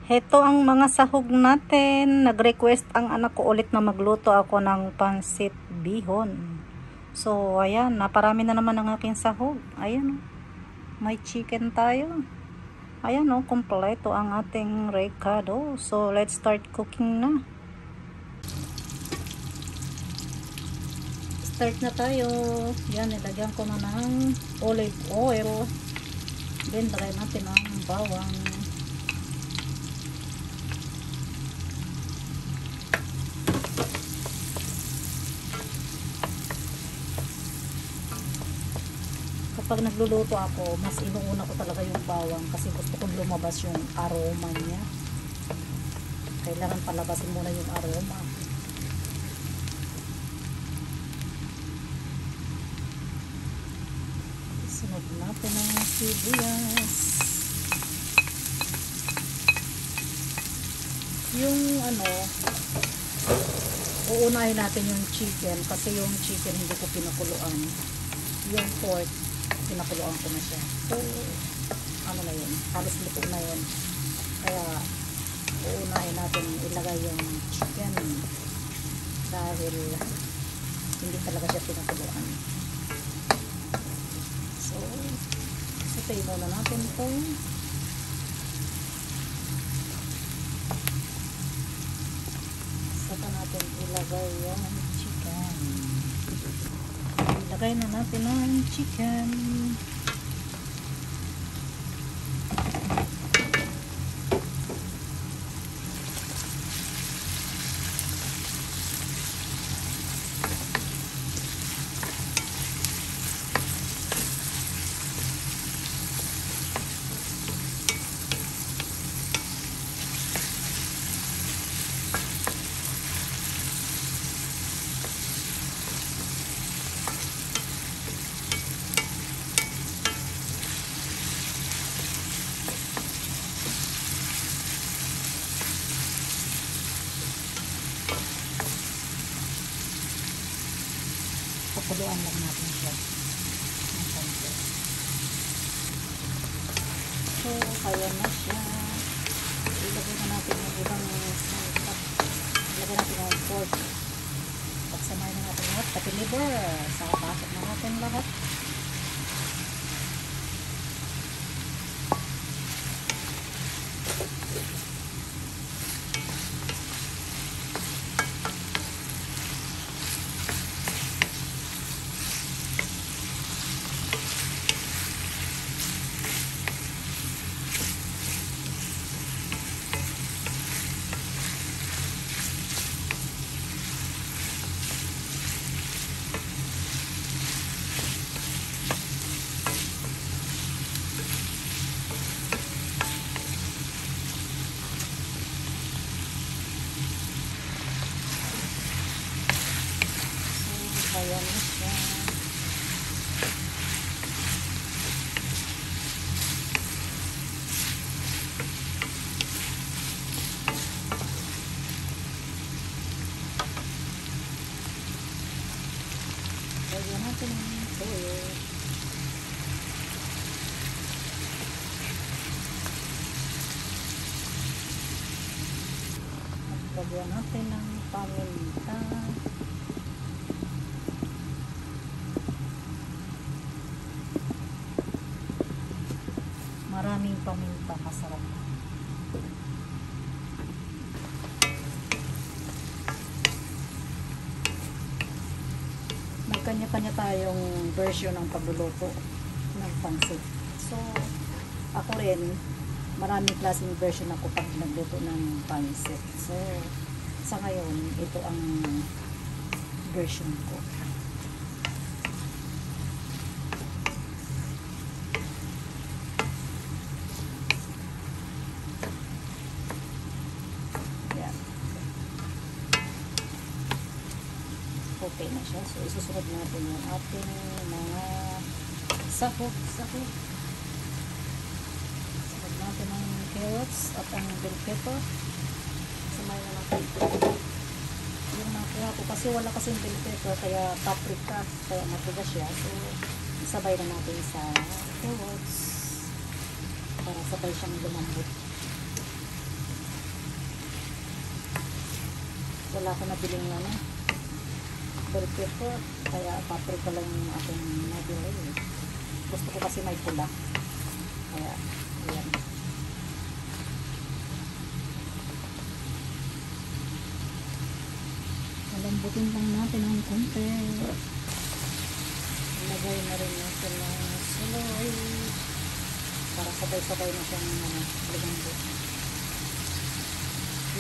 Heto ang mga sahog natin. Nag-request ang anak ko ulit na magluto ako ng pansit bihon. So, ayan. Naparami na naman ang aking sahog. Ayan, oh. May chicken tayo. Ayan, oh. Kompleto ang ating recado. So, let's start cooking na. Start na tayo. Yan, nilagyan ko na ng olive oil. Then, lagay natin ang bawang. Kapag nagluluto ako, mas inuuna ko talaga yung bawang kasi gusto kong lumabas yung aroma niya. Kailangan palabasin muna yung aroma. Sunod natin ang sibuyas. Yung uunahin natin yung chicken kasi yung chicken hindi ko pinakuluan. Yung pork, pinakuluan ko na siya. So, na yun, halos luto na yun. Kaya, uunahin natin ilagay yung chicken dahil hindi talaga siya pinakuluan. So, sautay muna natin ito. Saka natin ilagay yung chicken. Ilagay na natin ang chicken. Pakuluan lang natin siya ng konti. So, kaya na siya. Ilagay na natin yung ibang sangkap. Ilagay natin yung pork. Pagsamahin na natin lahat. Pati liver. Saka pasok na natin lahat. Ayan na siya. Lagyan natin ng toyo. Lagyan natin ng paminta. Maraming paminta, masarap. May kanya-kanya tayong version ng pagluluto ng pansit. So, ako rin, maraming klaseng version ako pag nagluto ng pansit. So, sa ngayon, ito ang version ko. Okay na siya. So, isusunod natin yung ating mga sahog. Sunod natin ang carrots at ang bell pepper. Samayin na natin. Yung nakuha ko kasi wala kasing bell pepper kaya paprika. Kaya matigas siya. So, isabay na natin sa carrots para sabay siyang lumambot. wala ko nabiling na bell pepper, kaya paprika lang yung aking nabili. Gusto ko kasi may pula, kaya ayan. Lambutin lang natin ng konti. Ilagay na rin natin ng saloy para sabay-sabay na siyang lumambot.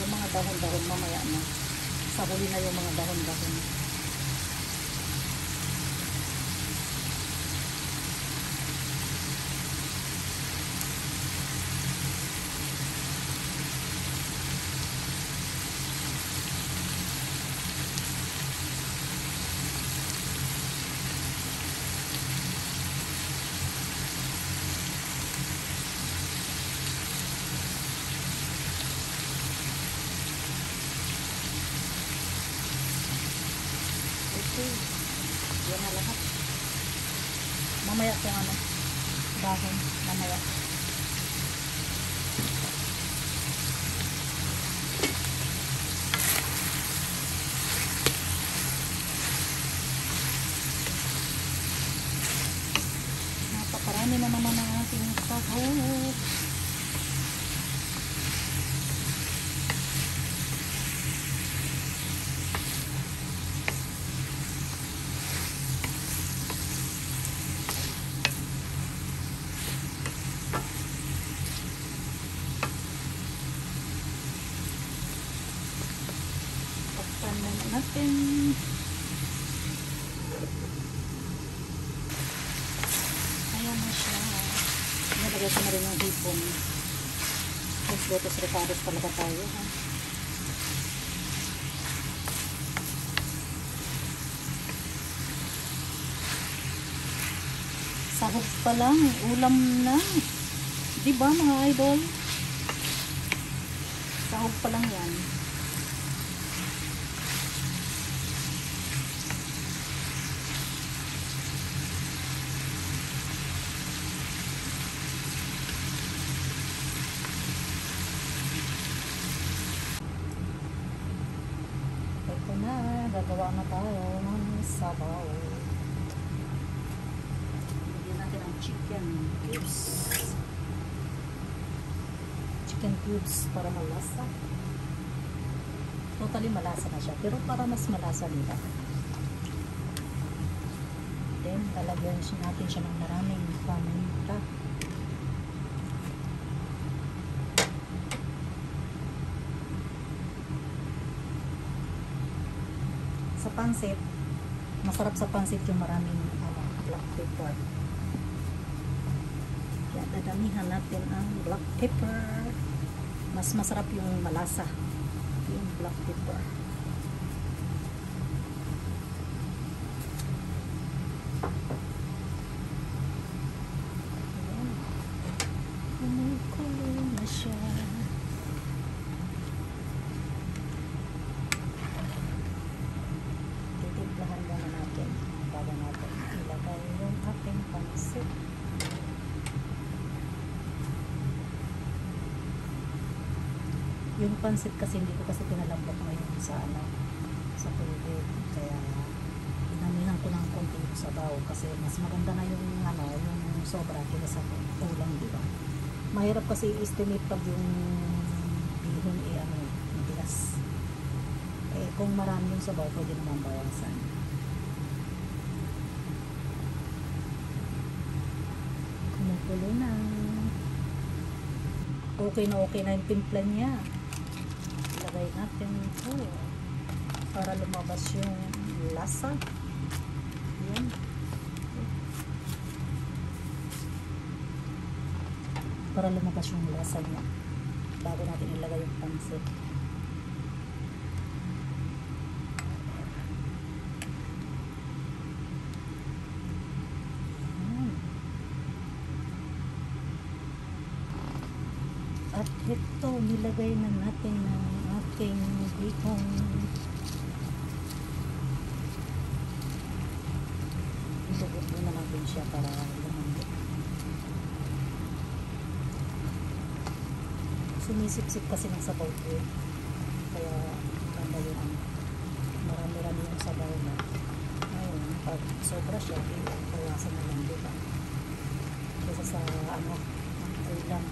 Yung mga dahon-dahon mamaya na. Sa huli na yung mga dahon-dahon. Yan na lahat. Mamaya kung ano, dahon, mamaya. Napakarami na naman ang ating sahog. Natin. Ayan na siya. Nalagay ko na rin yung hipon. Completos recados talaga tayo. Ha? Sahog pa lang. Ulam na. Diba mga idol? Sahog pa lang yan. Ito na, gagawa na tayo ng sabaw. Lagyan natin ang chicken cubes. Chicken cubes para malasa. Totally malasa na siya, pero para mas malasa nila. Then, lalagyan natin siya ng maraming paminta. Sa pansit, masarap sa pansit yung maraming black pepper. Kaya dadamihan natin ang black pepper. Mas masarap yung malasa, yung black pepper. Ayan. Kumukulo na siya. Yung pansit kasi hindi ko kasi pinalambot ngayon sa sa tubig, kaya dinamihan ko ng konting sabaw kasi mas maganda na yung yung sobra kaysa sa ulam, di ba? Mahirap kasi i-estimate pag yung bihon matigas. Kung marami yung sabaw, pwede naman bawasan. Kumukulo na. Okay na yung timpla niya. Ilagay natin ito para lumabas yung lasa. Yan. Para lumabas yung lasa niya bago natin ilagay yung pansit. At ito, nilagay na natin ng ating bihon. Ilugod na natin siya para lumambot. Sumisip-sip kasi ng sabaw ko. Kaya ganda yun. pag sobra siya, bawasan na lang, diba? Kesa sa ano, ulam.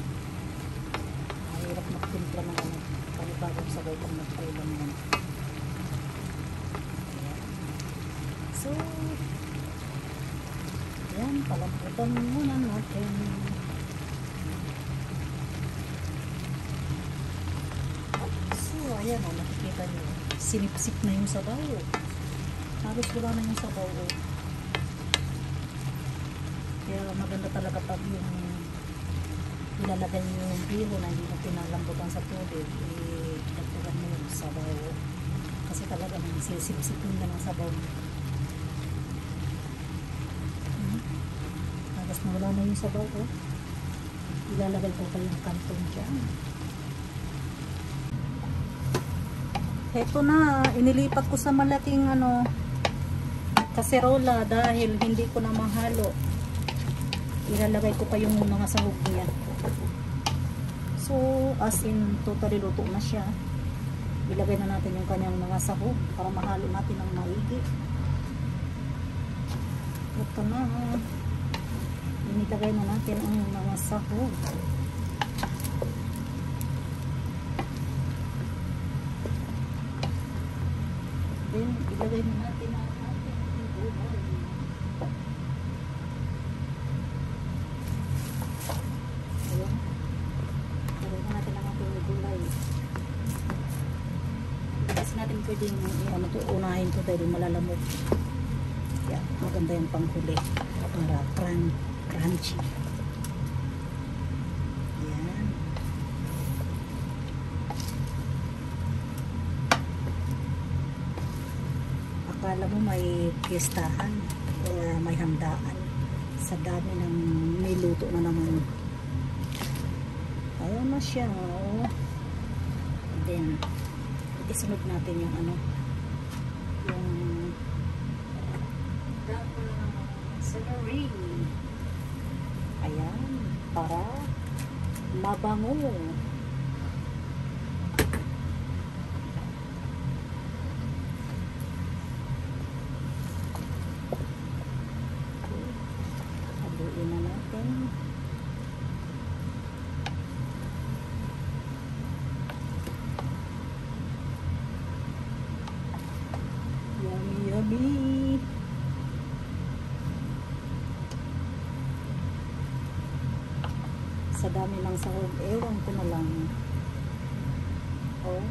Mahirap magtimpla ng ano, panibagong sabay kung nag-ulam yan. So, yan, palamputan muna natin. So, ayan o, nakikita nyo. Sinipsip na yung sabaw. Halos wala na yung sabaw o. Kaya maganda talaga pag yung ilalagay nyo yung bihon na hindi mo pinalambutan sa tubig, dagdagan mo yung sabaw. Kasi talaga sisipsip nyo ng sabaw. Halos wala na yung sabaw o. Ilalagay ko pa yung kantong dyan. Heto na, inilipat ko sa malaking ano, kaserola dahil hindi ko na mahalo. Ilalagay ko pa yung mga sahog niya. So, as in, totally luto na siya. Ilagay na natin yung kanyang mga sahog para mahalo natin ng maigi. Ito na. Inilagay na natin ang mga sahog. Then, ilagay na natin ang ating gulay. Ayan. Ilagay na natin ang ating gulay. Kasi natin pwedeng ano to, unahin to dahil malalamog. Kaya maganda yung panghuli para crunchy. Ayan. Akala mo may piestahan or may handaan sa dami ng niluto na naman. Ayan na siya. Oh. Then isunod natin yung ano, yung celery. Ayan, para mabango. Haluin na natin. Yummy, yummy. Sa dami ng sahog, ewan ko na lang. Oh.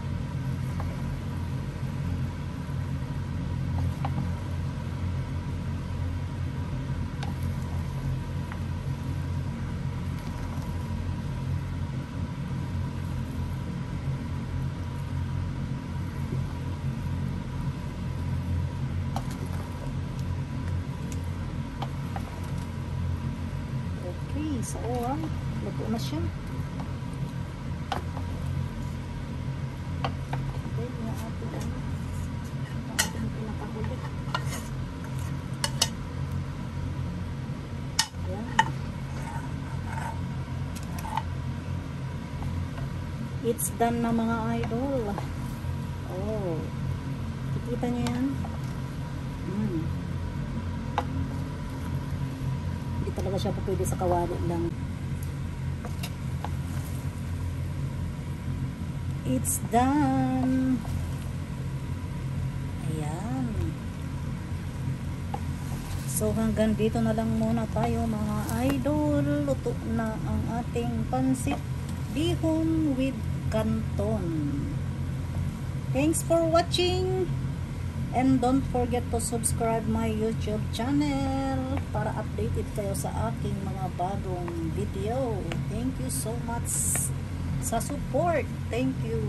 Okay, so luto na siya. Okay, yung ating pinakahuli. Ayan. It's done na mga idol. Oh, kikita nyo yan? Hindi talaga siya pwede sa kawali lang. It's done. Ayan. So hanggang dito na lang muna tayo mga idol. Luto na ang ating pansit bihon with canton. Thanks for watching. And don't forget to subscribe my YouTube channel para updated kayo sa aking mga bagong video. Thank you so much sa support. Thank you.